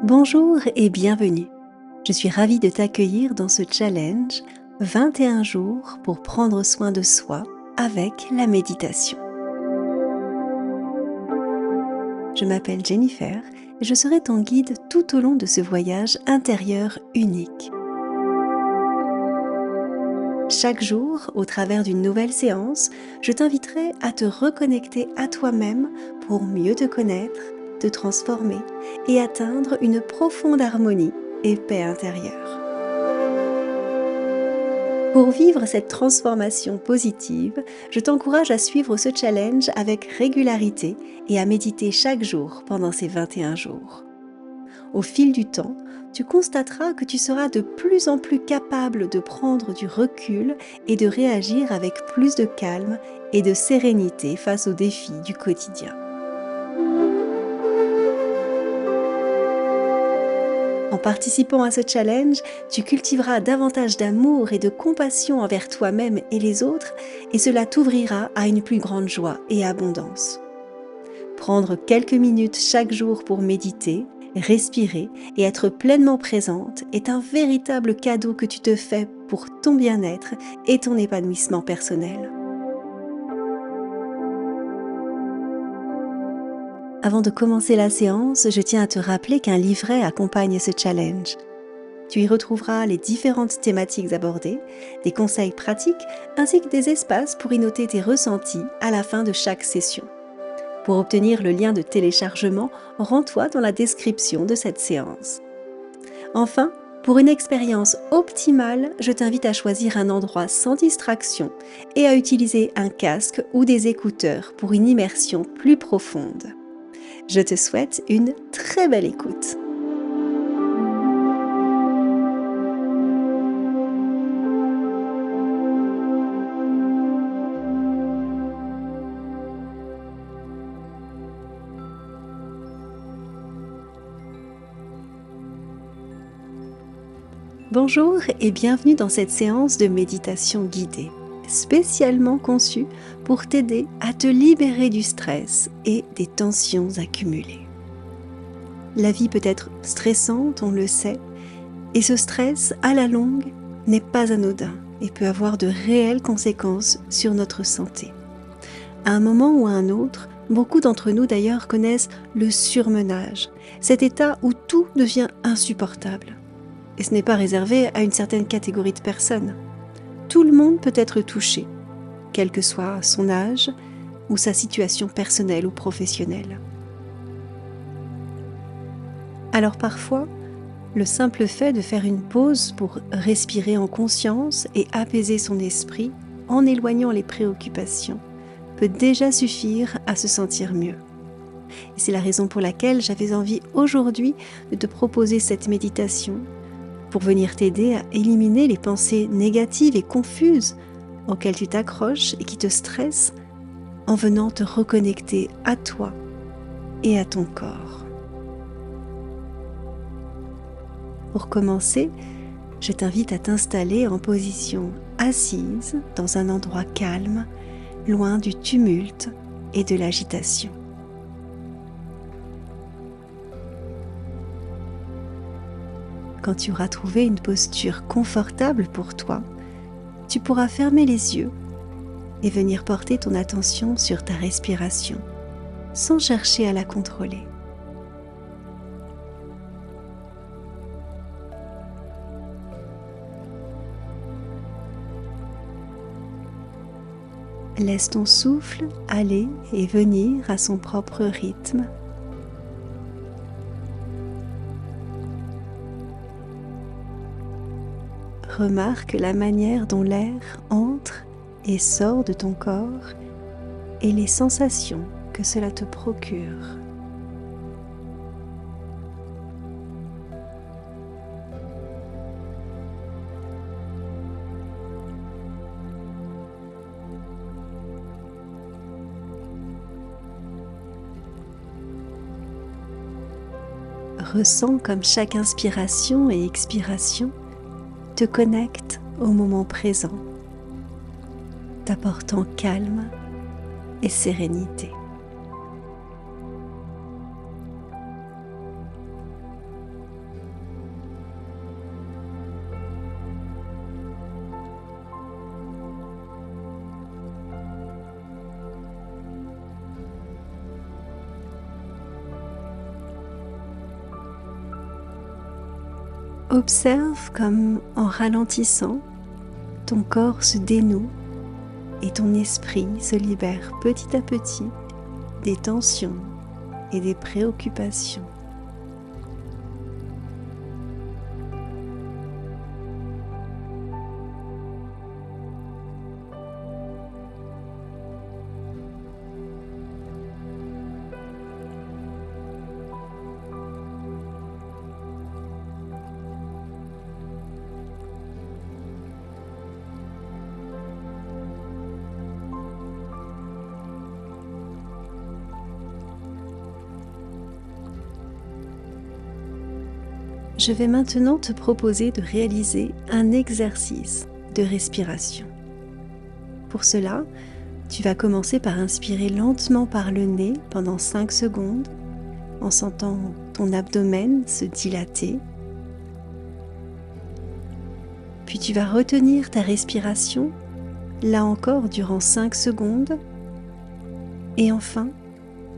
Bonjour et bienvenue. Je suis ravie de t'accueillir dans ce challenge 21 jours pour prendre soin de soi avec la méditation. Je m'appelle Jennifer et je serai ton guide tout au long de ce voyage intérieur unique. Chaque jour, au travers d'une nouvelle séance, je t'inviterai à te reconnecter à toi-même pour mieux te connaître, te transformer et atteindre une profonde harmonie et paix intérieure. Pour vivre cette transformation positive, je t'encourage à suivre ce challenge avec régularité et à méditer chaque jour pendant ces 21 jours. Au fil du temps, tu constateras que tu seras de plus en plus capable de prendre du recul et de réagir avec plus de calme et de sérénité face aux défis du quotidien. En participant à ce challenge, tu cultiveras davantage d'amour et de compassion envers toi-même et les autres, et cela t'ouvrira à une plus grande joie et abondance. Prendre quelques minutes chaque jour pour méditer, respirer et être pleinement présente est un véritable cadeau que tu te fais pour ton bien-être et ton épanouissement personnel. Avant de commencer la séance, je tiens à te rappeler qu'un livret accompagne ce challenge. Tu y retrouveras les différentes thématiques abordées, des conseils pratiques ainsi que des espaces pour y noter tes ressentis à la fin de chaque session. Pour obtenir le lien de téléchargement, rends-toi dans la description de cette séance. Enfin, pour une expérience optimale, je t'invite à choisir un endroit sans distraction et à utiliser un casque ou des écouteurs pour une immersion plus profonde. Je te souhaite une très belle écoute. Bonjour et bienvenue dans cette séance de méditation guidée, spécialement conçue pour t'aider à te libérer du stress et des tensions accumulées. La vie peut être stressante, on le sait, et ce stress, à la longue, n'est pas anodin et peut avoir de réelles conséquences sur notre santé. À un moment ou à un autre, beaucoup d'entre nous d'ailleurs connaissent le surmenage, cet état où tout devient insupportable. Et ce n'est pas réservé à une certaine catégorie de personnes. Tout le monde peut être touché, quel que soit son âge ou sa situation personnelle ou professionnelle. Alors parfois, le simple fait de faire une pause pour respirer en conscience et apaiser son esprit en éloignant les préoccupations peut déjà suffire à se sentir mieux. Et c'est la raison pour laquelle j'avais envie aujourd'hui de te proposer cette méditation pour venir t'aider à éliminer les pensées négatives et confuses auxquelles tu t'accroches et qui te stressent en venant te reconnecter à toi et à ton corps. Pour commencer, je t'invite à t'installer en position assise dans un endroit calme, loin du tumulte et de l'agitation. Quand tu auras trouvé une posture confortable pour toi, tu pourras fermer les yeux et venir porter ton attention sur ta respiration, sans chercher à la contrôler. Laisse ton souffle aller et venir à son propre rythme. Remarque la manière dont l'air entre et sort de ton corps et les sensations que cela te procure. Ressens comme chaque inspiration et expiration te connecte au moment présent, t'apportant calme et sérénité. Observe comme, en ralentissant, ton corps se dénoue et ton esprit se libère petit à petit des tensions et des préoccupations. Je vais maintenant te proposer de réaliser un exercice de respiration. Pour cela, tu vas commencer par inspirer lentement par le nez pendant 5 secondes en sentant ton abdomen se dilater. Puis tu vas retenir ta respiration, là encore durant 5 secondes. Et enfin,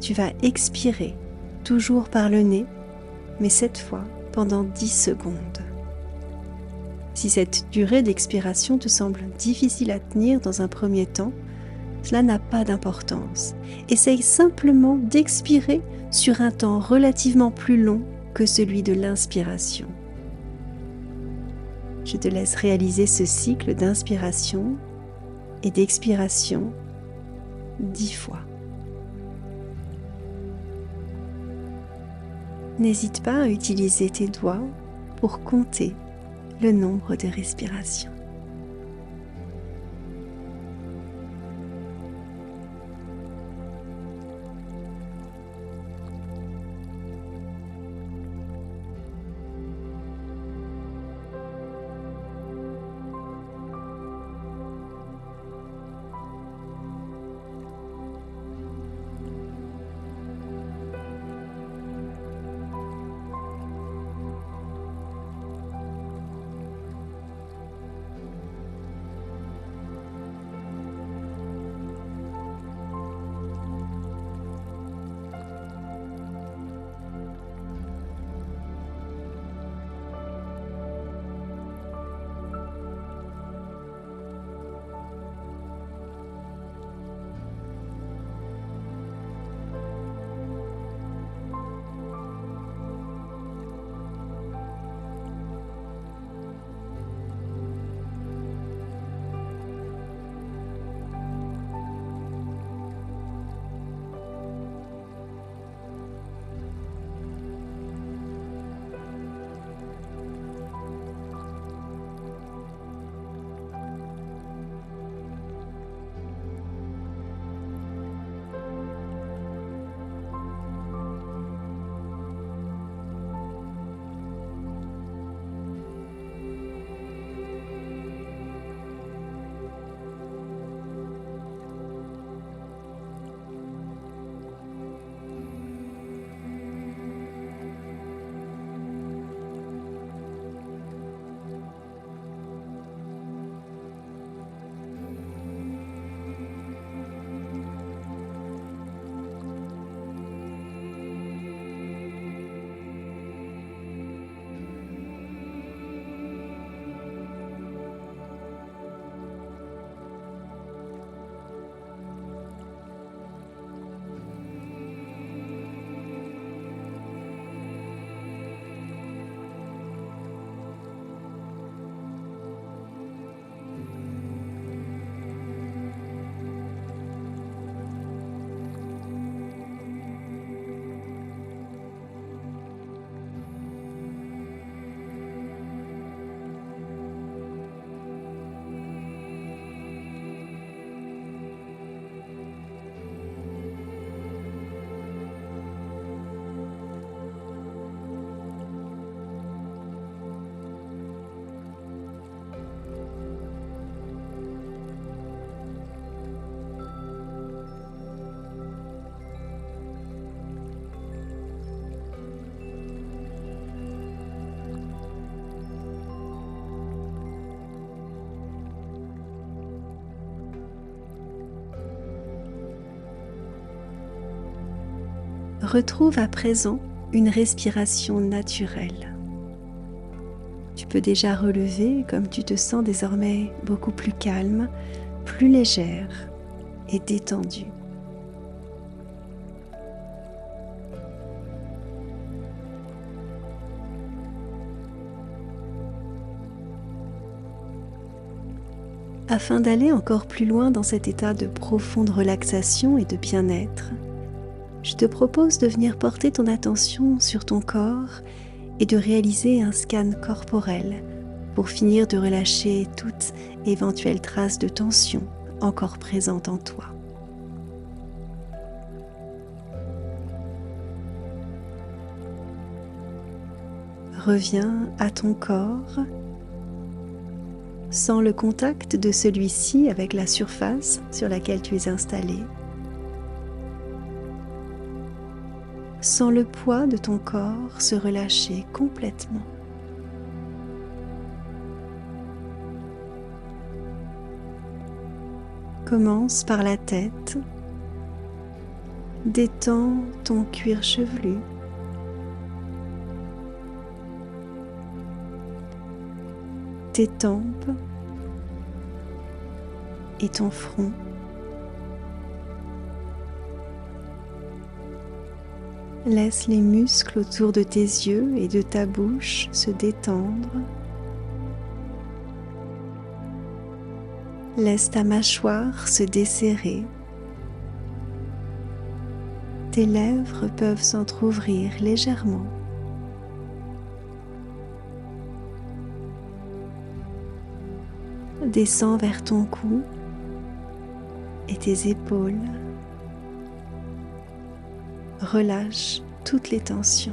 tu vas expirer, toujours par le nez, mais cette fois pendant 10 secondes. Si cette durée d'expiration te semble difficile à tenir dans un premier temps, cela n'a pas d'importance. Essaye simplement d'expirer sur un temps relativement plus long que celui de l'inspiration. Je te laisse réaliser ce cycle d'inspiration et d'expiration 10 fois. N'hésite pas à utiliser tes doigts pour compter le nombre de respirations. Retrouve à présent une respiration naturelle. Tu peux déjà relever comme tu te sens désormais beaucoup plus calme, plus légère et détendue. Afin d'aller encore plus loin dans cet état de profonde relaxation et de bien-être, je te propose de venir porter ton attention sur ton corps et de réaliser un scan corporel pour finir de relâcher toute éventuelle trace de tension encore présente en toi. Reviens à ton corps. Sens le contact de celui-ci avec la surface sur laquelle tu es installé. Sens le poids de ton corps se relâcher complètement. Commence par la tête. Détends ton cuir chevelu. Tes tempes et ton front. Laisse les muscles autour de tes yeux et de ta bouche se détendre. Laisse ta mâchoire se desserrer. Tes lèvres peuvent s'entrouvrir légèrement. Descends vers ton cou et tes épaules. Relâche toutes les tensions.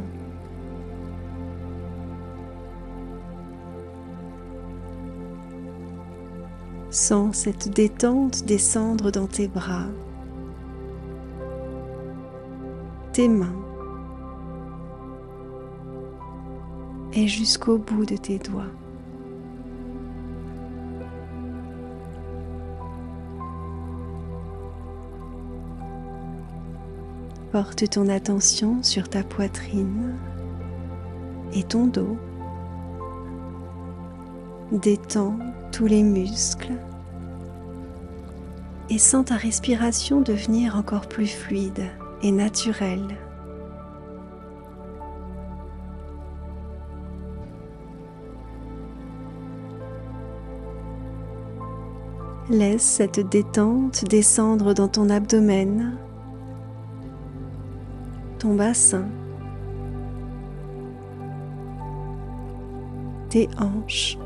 Sens cette détente descendre dans tes bras, tes mains et jusqu'au bout de tes doigts. Porte ton attention sur ta poitrine et ton dos. Détends tous les muscles et sens ta respiration devenir encore plus fluide et naturelle. Laisse cette détente descendre dans ton abdomen, ton bassin, tes hanches.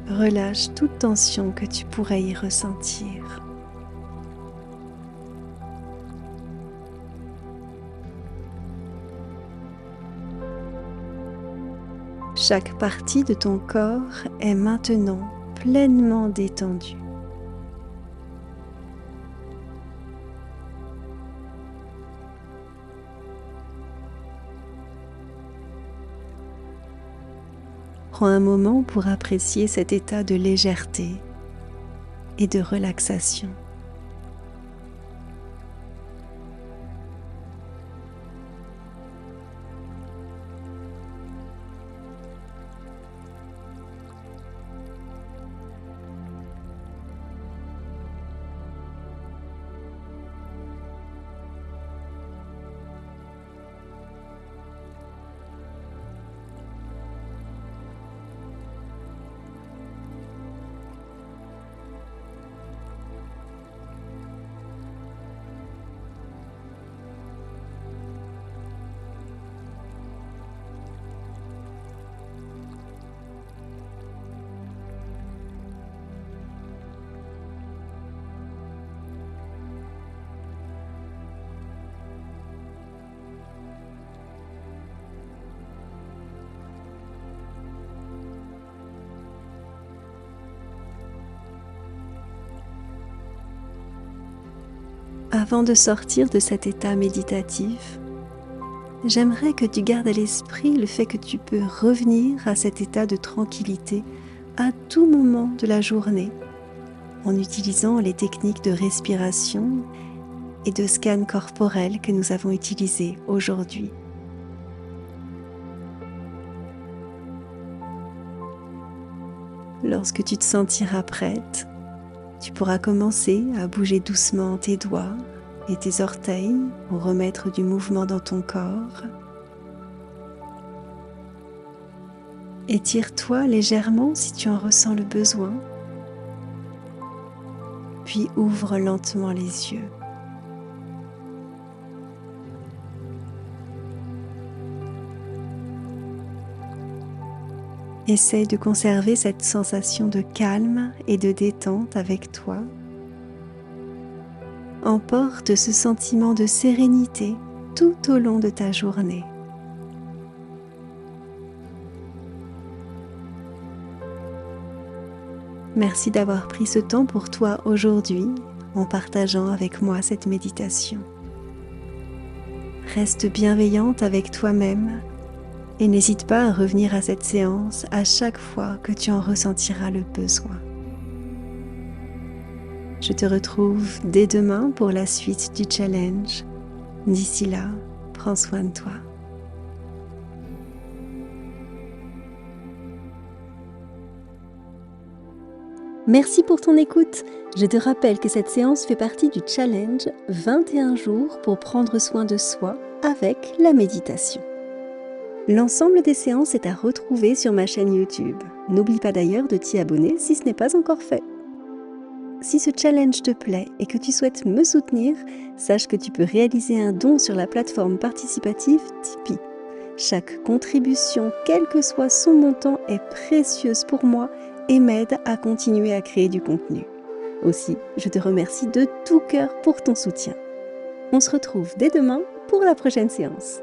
Relâche toute tension que tu pourrais y ressentir. Chaque partie de ton corps est maintenant pleinement détendue. Prends un moment pour apprécier cet état de légèreté et de relaxation. Avant de sortir de cet état méditatif, j'aimerais que tu gardes à l'esprit le fait que tu peux revenir à cet état de tranquillité à tout moment de la journée en utilisant les techniques de respiration et de scan corporel que nous avons utilisées aujourd'hui. Lorsque tu te sentiras prête, tu pourras commencer à bouger doucement tes doigts et tes orteils pour remettre du mouvement dans ton corps. Étire-toi légèrement si tu en ressens le besoin, puis ouvre lentement les yeux. Essaye de conserver cette sensation de calme et de détente avec toi. Emporte ce sentiment de sérénité tout au long de ta journée. Merci d'avoir pris ce temps pour toi aujourd'hui en partageant avec moi cette méditation. Reste bienveillante avec toi-même et n'hésite pas à revenir à cette séance à chaque fois que tu en ressentiras le besoin. Je te retrouve dès demain pour la suite du challenge. D'ici là, prends soin de toi. Merci pour ton écoute. Je te rappelle que cette séance fait partie du challenge 21 jours pour prendre soin de soi avec la méditation. L'ensemble des séances est à retrouver sur ma chaîne YouTube. N'oublie pas d'ailleurs de t'y abonner si ce n'est pas encore fait. Si ce challenge te plaît et que tu souhaites me soutenir, sache que tu peux réaliser un don sur la plateforme participative Tipeee. Chaque contribution, quel que soit son montant, est précieuse pour moi et m'aide à continuer à créer du contenu. Aussi, je te remercie de tout cœur pour ton soutien. On se retrouve dès demain pour la prochaine séance.